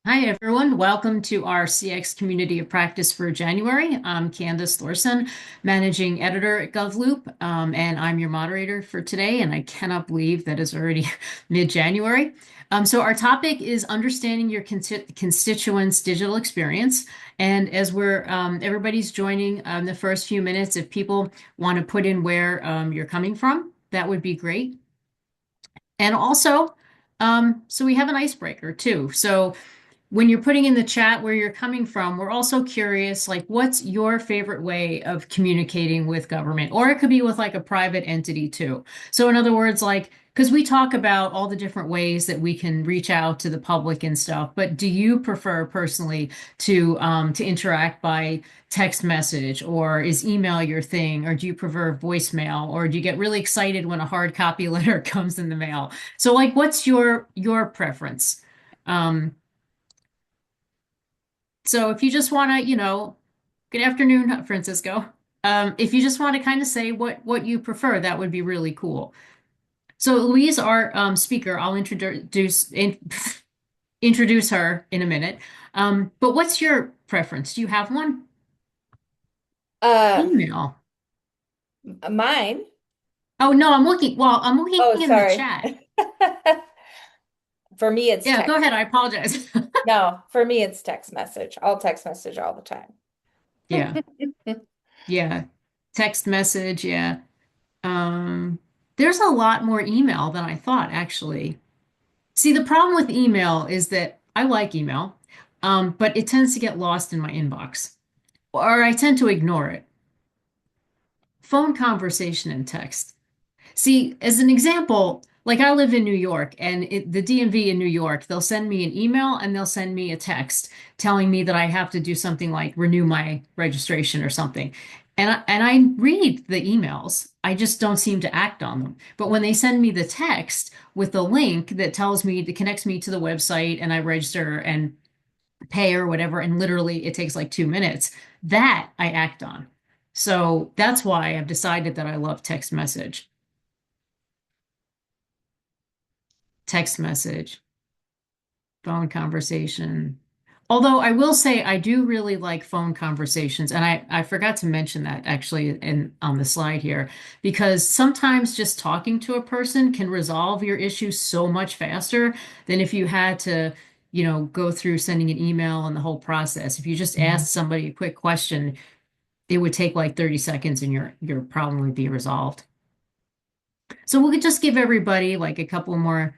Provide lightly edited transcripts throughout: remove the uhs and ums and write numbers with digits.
Hi, everyone. Welcome to our CX Community of Practice for January. I'm Candace Thorson, Managing Editor at GovLoop, and I'm your moderator for today. And I cannot believe that is already mid-January. So our topic is understanding your constituents' digital experience. And as everybody's joining the first few minutes, if people want to put in where you're coming from, that would be great. And also, so we have an icebreaker too. So when you're putting in the chat where you're coming from, we're also curious, like, what's your favorite way of communicating with government? Or it could be with like a private entity too. So in other words, like, because we talk about all the different ways that we can reach out to the public and stuff, but do you prefer personally to interact by text message, or is email your thing, or do you prefer voicemail, or do you get really excited when a hard copy letter comes in the mail? So like, what's your preference? Um, so if you just want to, good afternoon, Francisco. If you just want to kind of say what you prefer, that would be really cool. So Louise, our speaker, I'll introduce her in a minute. But what's your preference? Do you have one? Uh, Email. Mine. Oh no, I'm looking. Well, I'm looking Oh, in the sorry. chat. For me, it's Yeah, go text. ahead. I apologize. No, for me, it's text message. I'll text message all the time. Yeah, yeah. Text message. Yeah. Um, there's a lot more email than I thought, actually. See, the problem with email is that I like email, but it tends to get lost in my inbox, or I tend to ignore it. Phone conversation and text. See, as an example, like I live in New York and the DMV in New York, they'll send me an email and they'll send me a text telling me that I have to do something like renew my registration or something. And I read the emails. I just don't seem to act on them. But when they send me the text with the link that tells me that connects me to the website and I register and pay or whatever, and literally it takes like 2 minutes, that I act on. So that's why I've decided that I love text message. Text message, phone conversation. Although I will say I do really like phone conversations, and I forgot to mention that actually in on the slide here, because sometimes just talking to a person can resolve your issue so much faster than if you had to, go through sending an email and the whole process. If you just asked somebody a quick question, it would take like 30 seconds and your problem would be resolved. So we could just give everybody like a couple more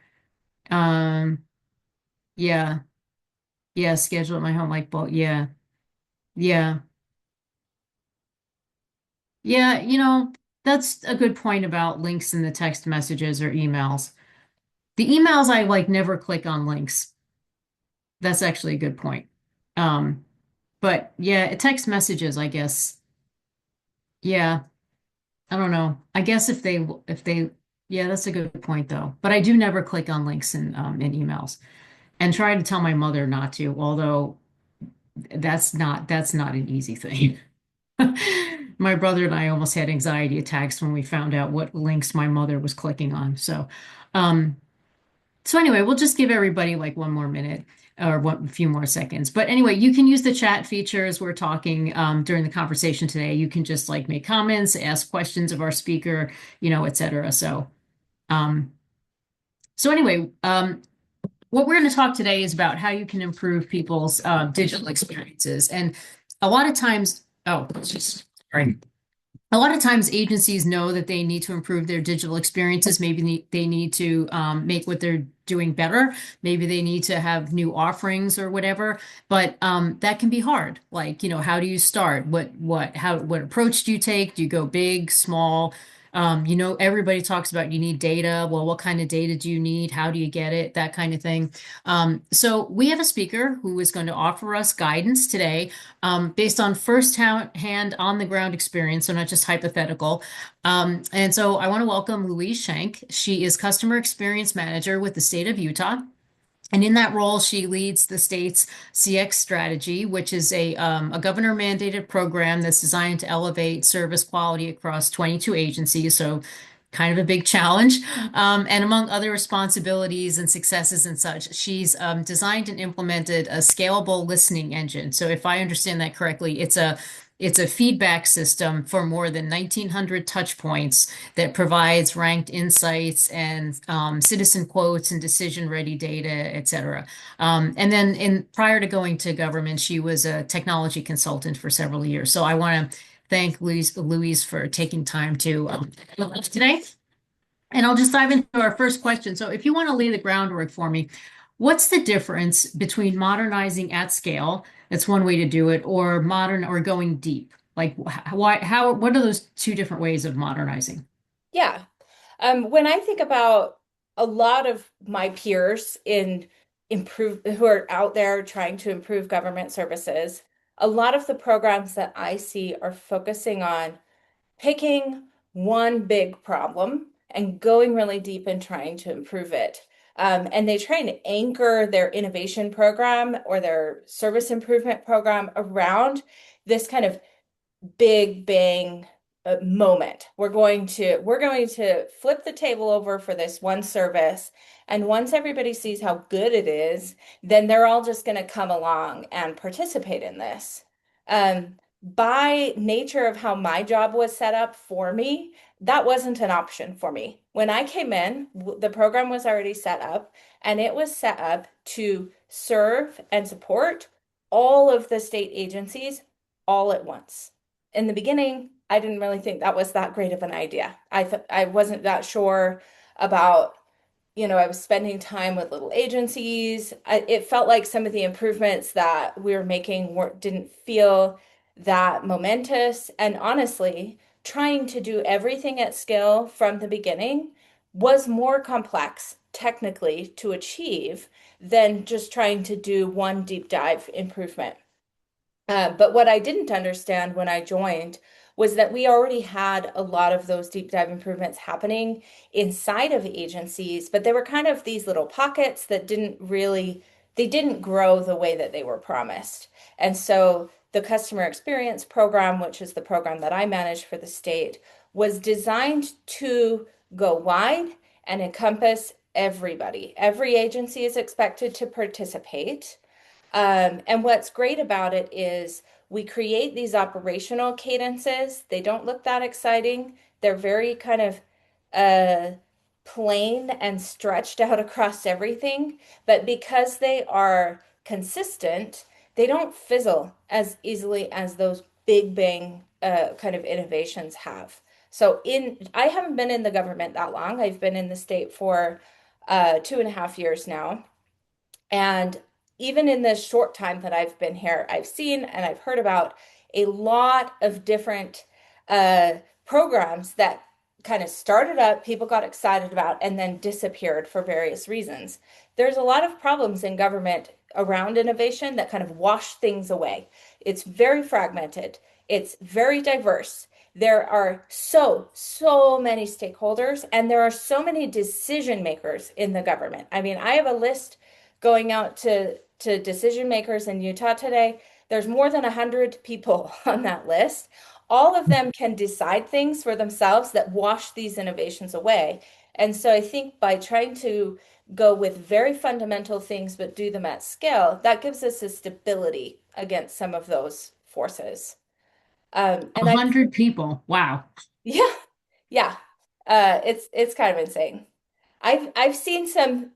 yeah. Yeah, schedule at my home like both. Yeah. Yeah. Yeah, that's a good point about links in the text messages or emails. The emails I like never click on links. That's actually a good point. Um, but yeah, text messages, I guess. Yeah, I don't know. I guess if they yeah, that's a good point though. But I do never click on links in emails and try to tell my mother not to, although that's not an easy thing. My brother and I almost had anxiety attacks when we found out what links my mother was clicking on. Um, so anyway, we'll just give everybody like one more minute or a few more seconds. But anyway, you can use the chat feature as we're talking during the conversation today. You can just like make comments, ask questions of our speaker, et cetera. Um, so anyway, what we're going to talk today is about how you can improve people's digital experiences. And a lot of times, oh, just, sorry. A lot of times agencies know that they need to improve their digital experiences. Maybe they need to make what they're doing better. Maybe they need to have new offerings or whatever. But that can be hard. Like, how do you start? What approach do you take? Do you go big, small? Everybody talks about you need data. Well, what kind of data do you need? How do you get it? That kind of thing. So we have a speaker who is going to offer us guidance today based on first-hand on-the-ground experience, so not just hypothetical. And so I want to welcome Louise Shank. She is Customer Experience Manager with the state of Utah. And in that role, she leads the state's CX strategy, which is a governor mandated program that's designed to elevate service quality across 22 agencies. So kind of a big challenge. And among other responsibilities and successes and such, she's designed and implemented a scalable listening engine. So if I understand that correctly, it's a feedback system for more than 1,900 touch points that provides ranked insights and citizen quotes and decision-ready data, et cetera. And then prior to going to government, she was a technology consultant for several years. So I want to thank Louise for taking time to today. And I'll just dive into our first question. So if you want to lay the groundwork for me, what's the difference between modernizing at scale, that's one way to do it, or modern or going deep? Like what are those two different ways of modernizing? Yeah. When I think about a lot of my peers in improve who are out there trying to improve government services, a lot of the programs that I see are focusing on picking one big problem and going really deep and trying to improve it. And they try and anchor their innovation program or their service improvement program around this kind of big bang moment. We're going to flip the table over for this one service, and once everybody sees how good it is, then they're all just going to come along and participate in this. By nature of how my job was set up for me, that wasn't an option for me. When I came in, the program was already set up, and it was set up to serve and support all of the state agencies all at once. In the beginning, I didn't really think that was that great of an idea. I wasn't that sure about, I was spending time with little agencies. It felt like some of the improvements that we were making didn't feel that momentous. And honestly, trying to do everything at scale from the beginning was more complex technically to achieve than just trying to do one deep dive improvement. But what I didn't understand when I joined was that we already had a lot of those deep dive improvements happening inside of agencies, but they were kind of these little pockets that they didn't grow the way that they were promised. And so the customer experience program, which is the program that I manage for the state, was designed to go wide and encompass everybody. Every agency is expected to participate. And what's great about it is we create these operational cadences. They don't look that exciting. They're very kind of uh, plain and stretched out across everything. But because they are consistent, they don't fizzle as easily as those big bang kind of innovations have. I haven't been in the government that long. I've been in the state for 2.5 years now. And even in the short time that I've been here, I've seen and I've heard about a lot of different uh, programs that kind of started up, people got excited about, and then disappeared for various reasons. There's a lot of problems in government around innovation that kind of wash things away. It's very fragmented, it's very diverse. There are so many stakeholders, and there are so many decision makers in the government. I mean, I have a list going out to decision makers in Utah today. There's more than 100 people on that list. All of them can decide things for themselves that wash these innovations away. And so I think by trying to go with very fundamental things but do them at scale, that gives us a stability against some of those forces. And A I, hundred people. Wow. yeah, yeah, it's kind of insane. I've seen some,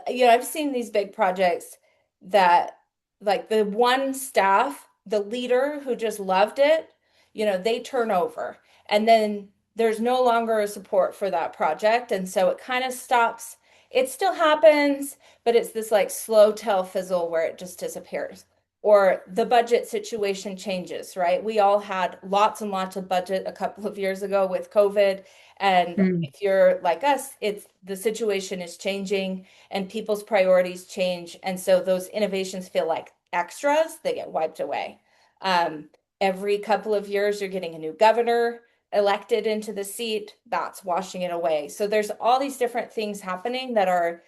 I've seen these big projects that like the one staff, the leader who just loved it, they turn over and then there's no longer a support for that project. And so it kind of stops. It still happens, but it's this like slow tell fizzle where it just disappears. Or the budget situation changes, right? We all had lots and lots of budget a couple of years ago with COVID. And Mm. if you're like us, it's the situation is changing and people's priorities change. And so those innovations feel like extras, they get wiped away. Um, every couple of years, you're getting a new governor elected into the seat, that's washing it away. So there's all these different things happening that are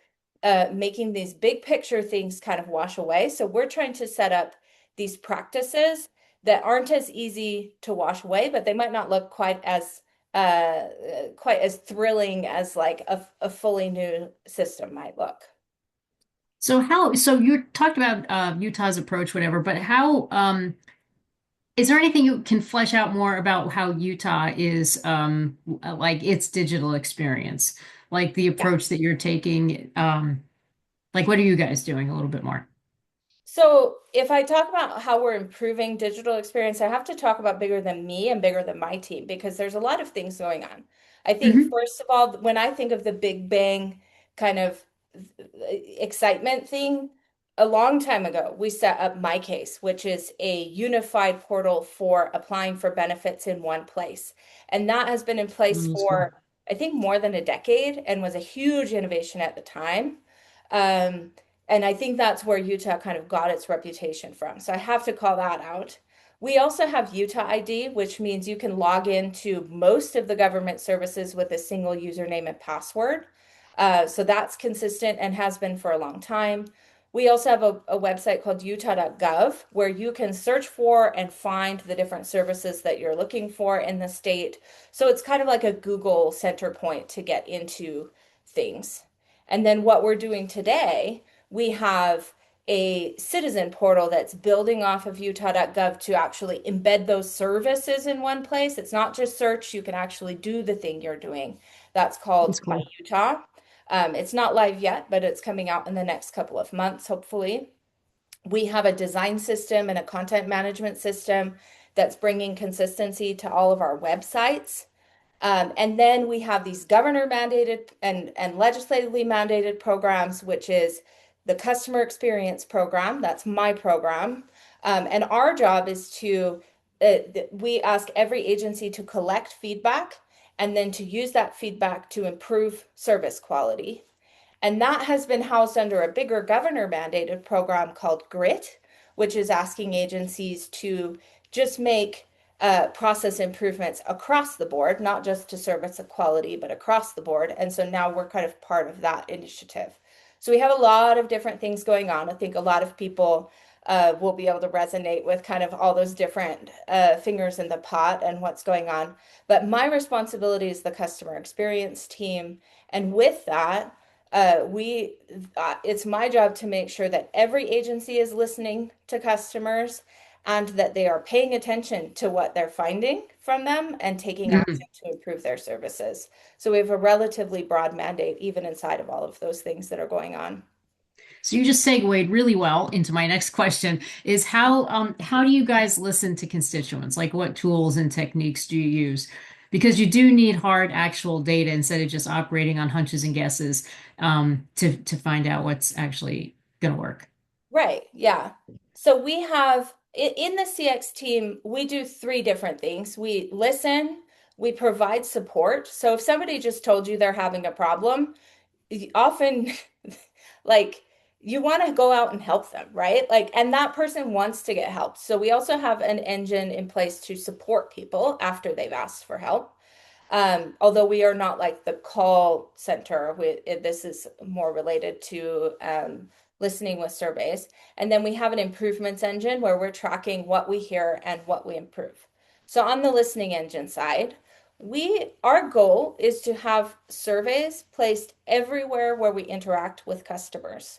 making these big picture things kind of wash away. So we're trying to set up these practices that aren't as easy to wash away, but they might not look quite as quite as thrilling as like a fully new system might look. So you talked about Utah's approach, whatever, but how is there anything you can flesh out more about how Utah is like its digital experience, like the Yeah. approach that you're taking? Like what are you guys doing a little bit more? So if I talk about how we're improving digital experience, I have to talk about bigger than me and bigger than my team because there's a lot of things going on. I think Hmm. first of all, when I think of the Big Bang kind of excitement thing, a long time ago, we set up My Case, which is a unified portal for applying for benefits in one place. And that has been in place That's cool. for, I think, more than a decade and was a huge innovation at the time. Um, and I think that's where Utah kind of got its reputation from. So I have to call that out. We also have Utah ID, which means you can log into most of the government services with a single username and password. So that's consistent and has been for a long time. We also have a website called utah.gov where you can search for and find the different services that you're looking for in the state. So it's kind of like a Google center point to get into things. And then what we're doing today, we have a citizen portal that's building off of utah.gov to actually embed those services in one place. It's not just search, you can actually do the thing you're doing. That's called That's My cool. Utah. It's not live yet, but it's coming out in the next couple of months, hopefully. We have a design system and a content management system that's bringing consistency to all of our websites. And then we have these governor mandated and legislatively mandated programs, which is the customer experience program. That's my program. And our job is we ask every agency to collect feedback and then to use that feedback to improve service quality. And that has been housed under a bigger governor mandated program called GRIT, which is asking agencies to just make process improvements across the board, not just to service quality, but across the board. And so now we're kind of part of that initiative. So we have a lot of different things going on. I think a lot of people will be able to resonate with kind of all those different fingers in the pot and what's going on. But my responsibility is the customer experience team. And with that, we it's my job to make sure that every agency is listening to customers and that they are paying attention to what they're finding from them and taking action Mhm. to improve their services. So we have a relatively broad mandate, even inside of all of those things that are going on. So you just segued really well into my next question is how do you guys listen to constituents? Like what tools and techniques do you use? Because you do need hard actual data instead of just operating on hunches and guesses to find out what's actually going to work. Right, yeah. So we have in the CX team, we do three different things. We listen, we provide support. So if somebody just told you they're having a problem, often like you want to go out and help them, right? Like, and that person wants to get help. So we also have an engine in place to support people after they've asked for help. Although we are not like the call center, this is more related to listening with surveys. And then we have an improvements engine where we're tracking what we hear and what we improve. So on the listening engine side, our goal is to have surveys placed everywhere where we interact with customers.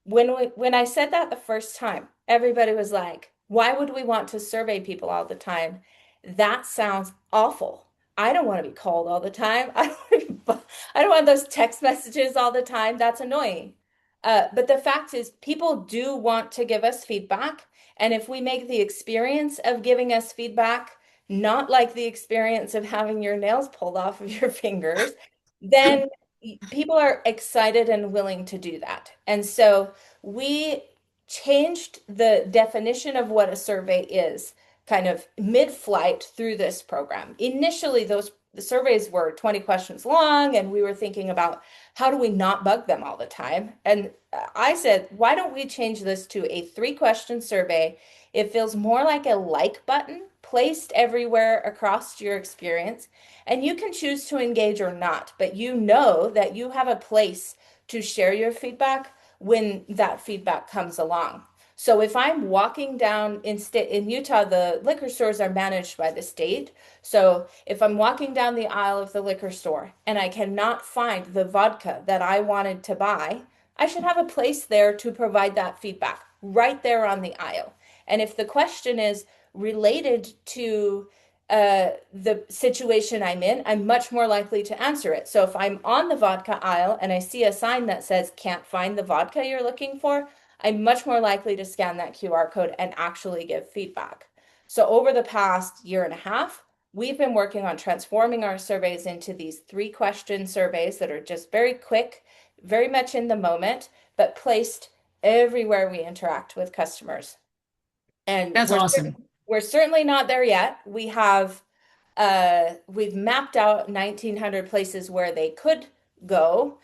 When I said that the first time, everybody was like, "Why would we want to survey people all the time? That sounds awful. I don't want to be called all the time. I don't want those text messages all the time. That's annoying." But the fact is, people do want to give us feedback, and if we make the experience of giving us feedback not like the experience of having your nails pulled off of your fingers, then people are excited and willing to do that. And so we changed the definition of what a survey is kind of mid-flight through this program. Initially, the surveys were 20 questions long, and we were thinking about how do we not bug them all the time? And I said, why don't we change this to a 3-question survey? It feels more like a like button placed everywhere across your experience, and you can choose to engage or not, but you know that you have a place to share your feedback when that feedback comes along. So if I'm walking down in Utah, the liquor stores are managed by the state. So if I'm walking down the aisle of the liquor store and I cannot find the vodka that I wanted to buy, I should have a place there to provide that feedback right there on the aisle. And if the question is related to the situation I'm in, I'm much more likely to answer it. So if I'm on the vodka aisle and I see a sign that says can't find the vodka you're looking for, I'm much more likely to scan that QR code and actually give feedback. So over the past year and a half, we've been working on transforming our surveys into these 3 question surveys that are just very quick, very much in the moment, but placed everywhere we interact with customers. And That's awesome. we're certainly not there yet. We've mapped out 1,900 places where they could go.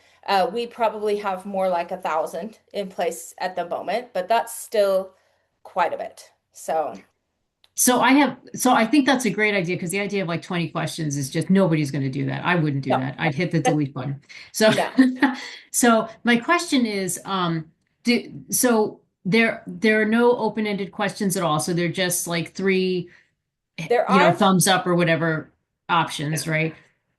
We probably have more like 1,000 in place at the moment, but that's still quite a bit. So, So I think that's a great idea because the idea of like 20 questions is just nobody's going to do that. I wouldn't do no, that. I'd hit the delete button. So, no, so my question is, so there are no open-ended questions at all. So they're just like three, there are. thumbs up or whatever options, right?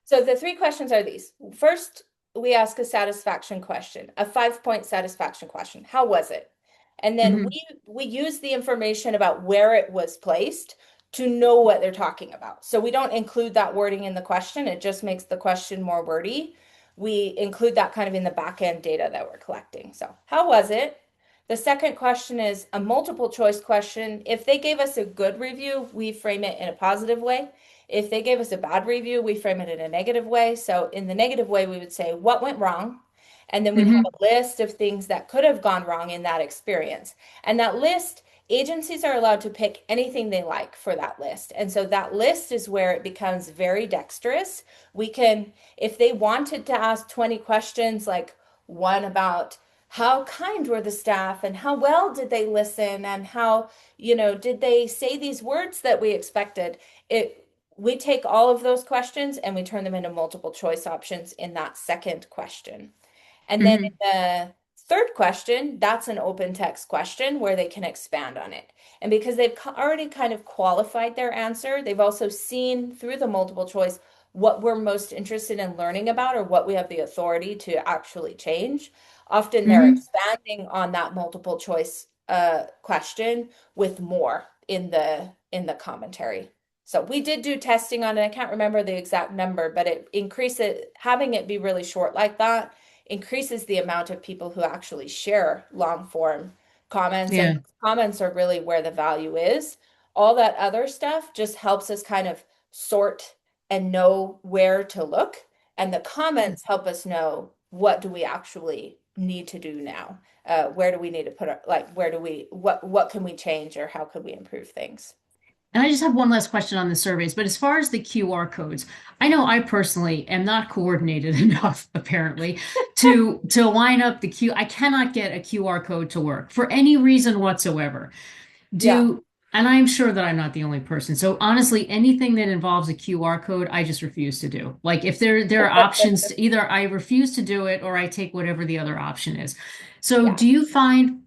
So the 3 questions are these. First, we ask a satisfaction question, a 5 point satisfaction question. How was it? And then Hmm. we use the information about where it was placed to know what they're talking about. So we don't include that wording in the question. It just makes the question more wordy. We include that kind of in the back end data that we're collecting. So how was it? The second question is a multiple choice question. If they gave us a good review, we frame it in a positive way. If they gave us a bad review, we frame it in a negative way. So in the negative way, we would say, what went wrong? And then we'd have Hmm. a list of things that could have gone wrong in that experience. And that list, agencies are allowed to pick anything they like for that list. And so that list is where it becomes very dexterous. We can, if they wanted to ask 20 questions, like one about how kind were the staff and how well did they listen and how, did they say these words that we expected? It We take all of those questions and we turn them into multiple choice options in that second question. And then in Hmm. the third question, that's an open text question where they can expand on it. And because they've already kind of qualified their answer, they've also seen through the multiple choice what we're most interested in learning about or what we have the authority to actually change. Often they're Hmm. expanding on that multiple choice question with more in the commentary. So we did do testing on it. I can't remember the exact number, but it increases having it be really short like that increases the amount of people who actually share long form comments. And Yeah. comments are really where the value is. All that other stuff just helps us kind of sort and know where to look. And the comments help us know what do we actually need to do now? Where do we need to put our, like, where do we, what can we change or how can we improve things? And I just have one last question on the surveys, but as far as the QR codes, I know I personally am not coordinated enough, apparently, to line up the Q. I cannot get a QR code to work for any reason whatsoever. Yeah, Do, and I'm sure that I'm not the only person. So honestly, anything that involves a QR code, I just refuse to do. Like if there are options, either I refuse to do it or I take whatever the other option is. So yeah. do you find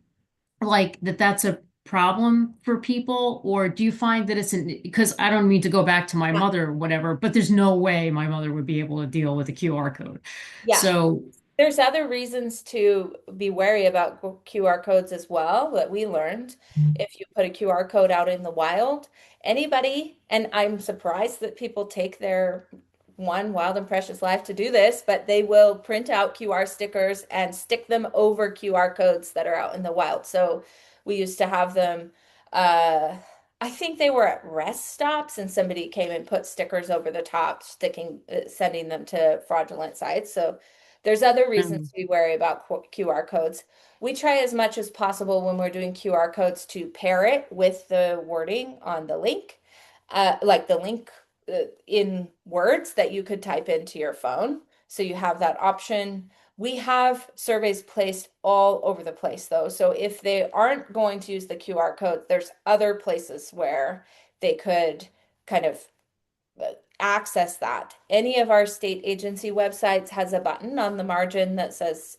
like that's a problem for people, or do you find that it's an, because I don't mean to go back to my mother or whatever, but there's no way my mother would be able to deal with a QR code. Yeah. So, There's other reasons to be wary about QR codes as well that we learned. If you put a QR code out in the wild, anybody, and I'm surprised that people take their one wild and precious life to do this, but they will print out QR stickers and stick them over QR codes that are out in the wild. So we used to have them, uh, I think they were at rest stops and somebody came and put stickers over the top, sending them to fraudulent sites. So there's other reasons um, to be wary about QR codes. We try as much as possible when we're doing QR codes to pair it with the wording on the link, like the link in words that you could type into your phone. So you have that option. We have surveys placed all over the place though. So if they aren't going to use the QR code, there's other places where they could kind of access that. Any of our state agency websites has a button on the margin that says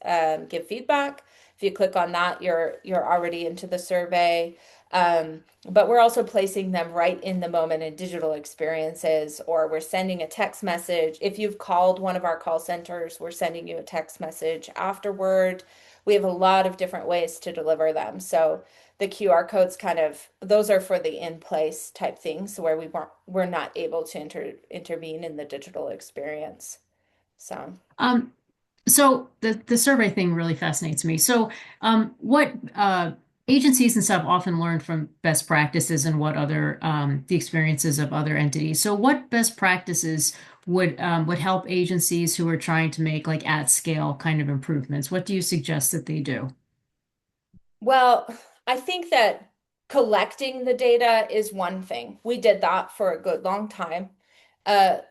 give feedback. If you click on that, you're already into the survey. But we're also placing them right in the moment in digital experiences, or we're sending a text message. If you've called one of our call centers, we're sending you a text message afterward. We have a lot of different ways to deliver them. So the QR codes kind of those are for the in-place type things where we're not able to intervene in the digital experience. So Um, so the survey thing really fascinates me. So, what agencies and stuff often learn from best practices and what other the experiences of other entities. So, what best practices would help agencies who are trying to make like at scale kind of improvements? What do you suggest that they do? well, I think that collecting the data is one thing. We did that for a good long time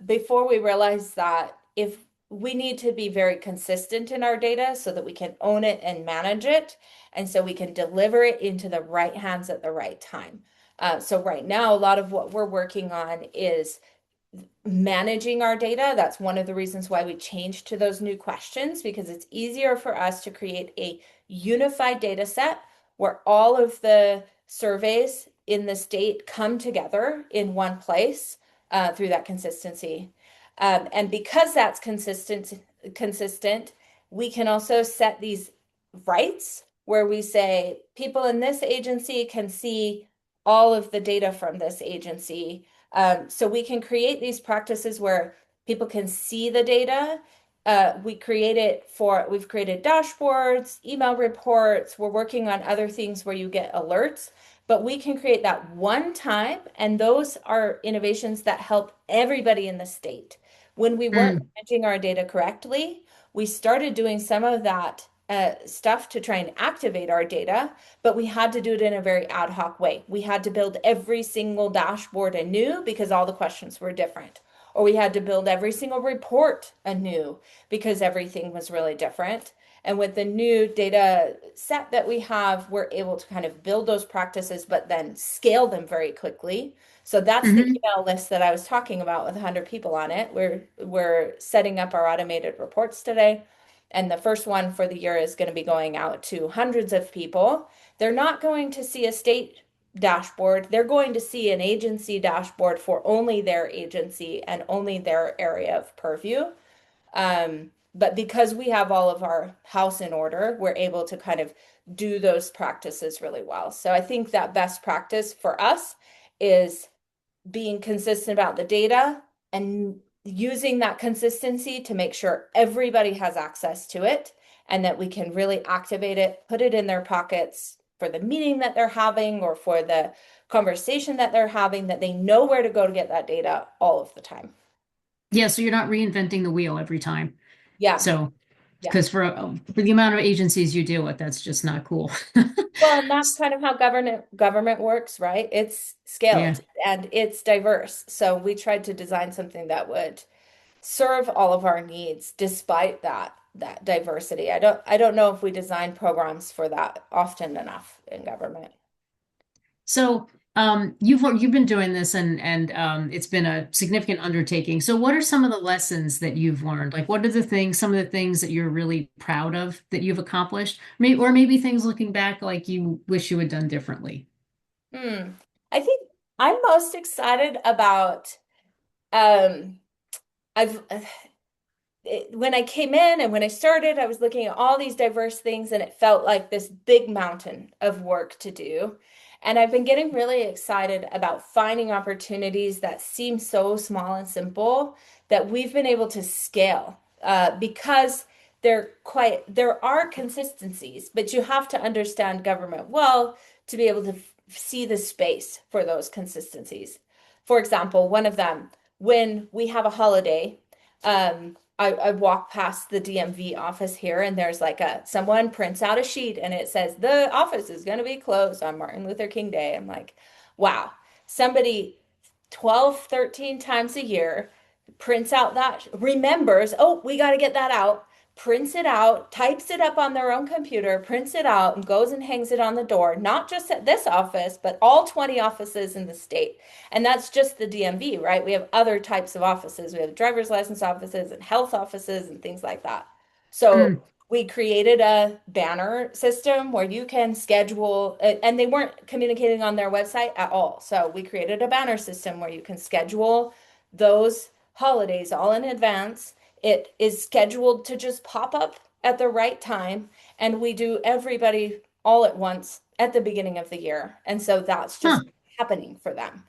before we realized that if we need to be very consistent in our data so that we can own it and manage it, and so we can deliver it into the right hands at the right time. So right now, a lot of what we're working on is managing our data. That's one of the reasons why we changed to those new questions, because it's easier for us to create a unified data set where all of the surveys in the state come together in one place through that consistency. And because that's consistent, we can also set these rights where we say people in this agency can see all of the data from this agency, so we can create these practices where people can see the data. We've created dashboards, email reports. We're working on other things where you get alerts, but we can create that one time. And those are innovations that help everybody in the state. When we weren't Mm, managing our data correctly, we started doing some of that stuff to try and activate our data, but we had to do it in a very ad hoc way. We had to build every single dashboard anew because all the questions were different. Or we had to build every single report anew because everything was really different. And with the new data set that we have, we're able to kind of build those practices, but then scale them very quickly. So that's the hmm email list that I was talking about with 100 people on it. We're setting up our automated reports today. And the first one for the year is going to be going out to hundreds of people. They're not going to see a state dashboard. They're going to see an agency dashboard for only their agency and only their area of purview. But because we have all of our house in order, we're able to kind of do those practices really well. So I think that best practice for us is being consistent about the data and using that consistency to make sure everybody has access to it and that we can really activate it, put it in their pockets for the meeting that they're having or for the conversation that they're having, that they know where to go to get that data all of the time. Yeah, so you're not reinventing the wheel every time. Yeah. So, Yeah. because for the amount of agencies you deal with, that's just not cool. Well, and that's kind of how government works, right? It's Yeah. scaled and it's diverse. So we tried to design something that would serve all of our needs despite that diversity. I don't know if we design programs for that often enough in government. So, you've been doing this and it's been a significant undertaking. So, what are some of the lessons that you've learned? Like, what are some of the things that you're really proud of that you've accomplished? Maybe, or maybe things looking back like you wish you had done differently. Hmm. I think I'm most excited about um I've when I came in and when I started, I was looking at all these diverse things and it felt like this big mountain of work to do. And I've been getting really excited about finding opportunities that seem so small and simple that we've been able to scale because there are consistencies, but you have to understand government well to be able to see the space for those consistencies. For example, one of them, when we have a holiday, I walk past the DMV office here and there's like someone prints out a sheet and it says the office is going to be closed on Martin Luther King Day. I'm like, wow, somebody 12, 13 times a year prints out that remembers, oh, we got to get that out, prints it out, types it up on their own computer, prints it out, and goes and hangs it on the door, not just at this office, but all 20 offices in the state. And that's just the DMV, right? We have other types of offices. We have driver's license offices and health offices and things like that. So Mm. we created a banner system where you can schedule, and they weren't communicating on their website at all. So we created a banner system where you can schedule those holidays all in advance. It is scheduled to just pop up at the right time, and we do everybody all at once at the beginning of the year. And so that's Huh. just happening for them.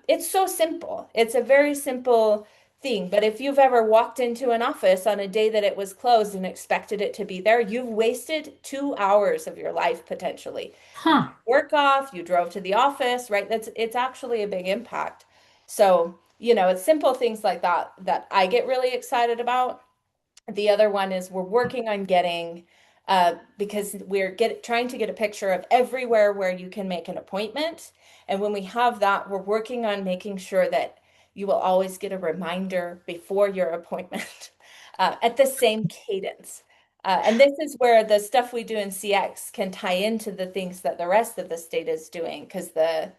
It's so simple. It's a very simple thing. But if you've ever walked into an office on a day that it was closed and expected it to be there, you've wasted 2 hours of your life potentially. You Huh. work off, you drove to the office, right? It's actually a big impact. So, it's simple things like that that I get really excited about. The other one is we're working on getting, because trying to get a picture of everywhere where you can make an appointment. And when we have that, we're working on making sure that you will always get a reminder before your appointment at the same cadence. And this is where the stuff we do in CX can tie into the things that the rest of the state is doing, because the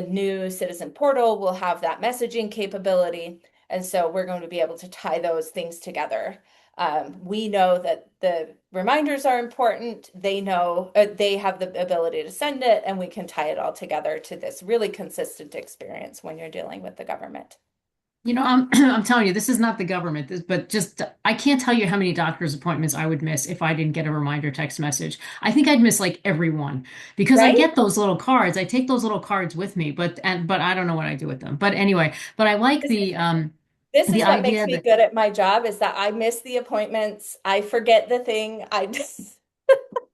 new citizen portal will have that messaging capability. And so we're going to be able to tie those things together. We know that the reminders are important. They know they have the ability to send it, and we can tie it all together to this really consistent experience when you're dealing with the government. I'm telling you, this is not the government, but just I can't tell you how many doctor's appointments I would miss if I didn't get a reminder text message. I think I'd miss like every one because I Right? get those little cards. I take those little cards with me, but I don't know what I do with them. But anyway, but I like This this the is what makes idea me that good at my job is that I miss the appointments. I forget the thing. I just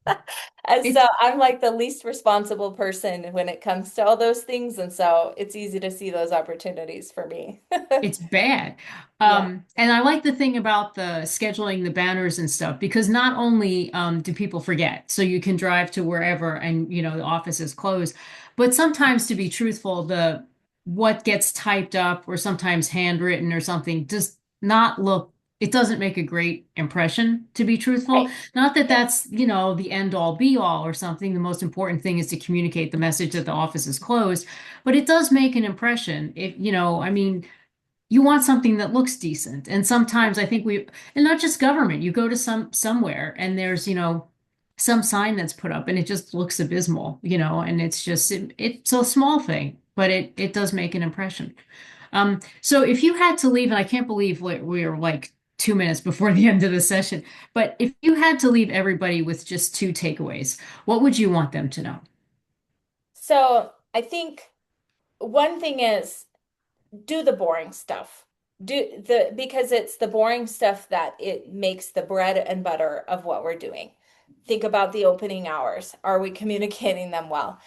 and so it's I'm like the least responsible person when it comes to all those things. And so it's easy to see those opportunities for me. it's bad. Yeah. And I like the thing about the scheduling the banners and stuff because not only do people forget, so you can drive to wherever and the office is closed, but sometimes to be truthful, the what gets typed up or sometimes handwritten or something does not look, it doesn't make a great impression, to be truthful. Right. Not that that's, the end all be all or something. The most important thing is to communicate the message that the office is closed, but it does make an impression. I mean, you want something that looks decent. And sometimes I think and not just government, you go to somewhere and there's, some sign that's put up and it just looks abysmal, and it's a small thing, but it does make an impression. So if you had to leave, and I can't believe we're like 2 minutes before the end of the session, but if you had to leave everybody with just two takeaways, what would you want them to know? So I think one thing is do the boring stuff. Because it's the boring stuff that it makes the bread and butter of what we're doing. Think about the opening hours. Are we communicating them well?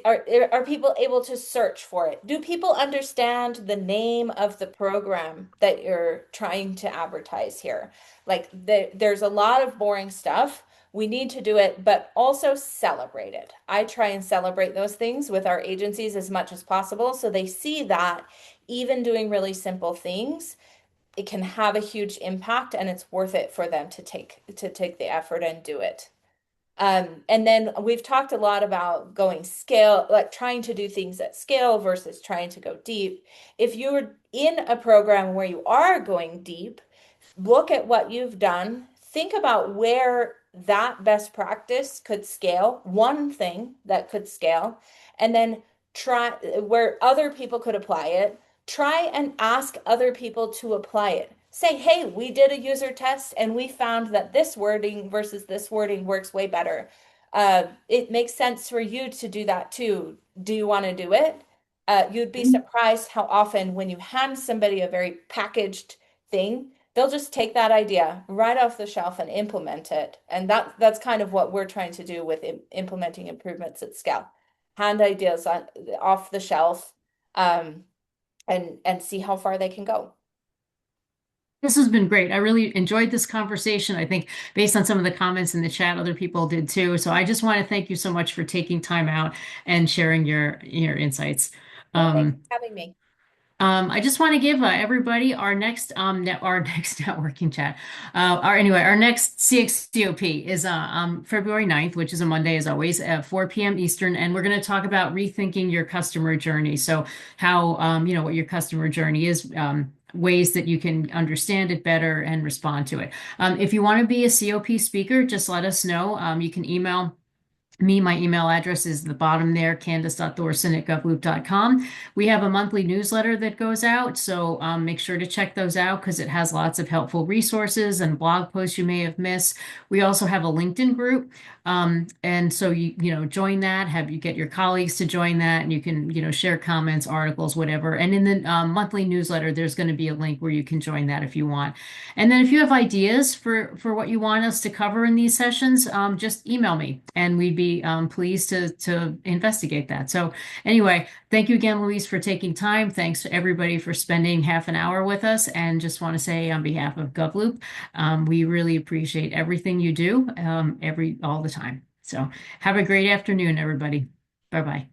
Are people able to search for it? Do people understand the name of the program that you're trying to advertise here? Like there's a lot of boring stuff. We need to do it, but also celebrate it. I try and celebrate those things with our agencies as much as possible so they see that even doing really simple things, it can have a huge impact and it's worth it for them to take the effort and do it. And then we've talked a lot about going scale, like trying to do things at scale versus trying to go deep. If you're in a program where you are going deep, look at what you've done, think about where that best practice could scale, one thing that could scale, and then try where other people could apply it. Try and ask other people to apply it. Say, hey, we did a user test and we found that this wording versus this wording works way better. It makes sense for you to do that too. Do you want to do it? You'd be surprised how often when you hand somebody a very packaged thing, they'll just take that idea right off the shelf and implement it. And that's kind of what we're trying to do with implementing improvements at scale. Hand ideas off the shelf, um, and see how far they can go. This has been great. I really enjoyed this conversation. I think based on some of the comments in the chat, other people did too. So I just want to thank you so much for taking time out and sharing your insights. Yeah, thanks Um, for having me. I just want to give everybody our next our next networking chat. Our next CXCOP is February 9th, which is a Monday as always at 4 p.m. Eastern, and we're going to talk about rethinking your customer journey. So how what your customer journey is, ways that you can understand it better and respond to it. If you want to be a COP speaker, just let us know. You can email me. My email address is the bottom there, candace.thorson@govloop.com. We have a monthly newsletter that goes out, so make sure to check those out because it has lots of helpful resources and blog posts you may have missed. We also have a LinkedIn group, and so join that. Have you get your colleagues to join that, and you can share comments, articles, whatever. And in the monthly newsletter, there's going to be a link where you can join that if you want. And then if you have ideas for what you want us to cover in these sessions, just email me and we'd be pleased to investigate that. So anyway, thank you again, Louise, for taking time. Thanks to everybody for spending half an hour with us. And just want to say on behalf of GovLoop, we really appreciate everything you do all the time. So have a great afternoon, everybody. Bye bye.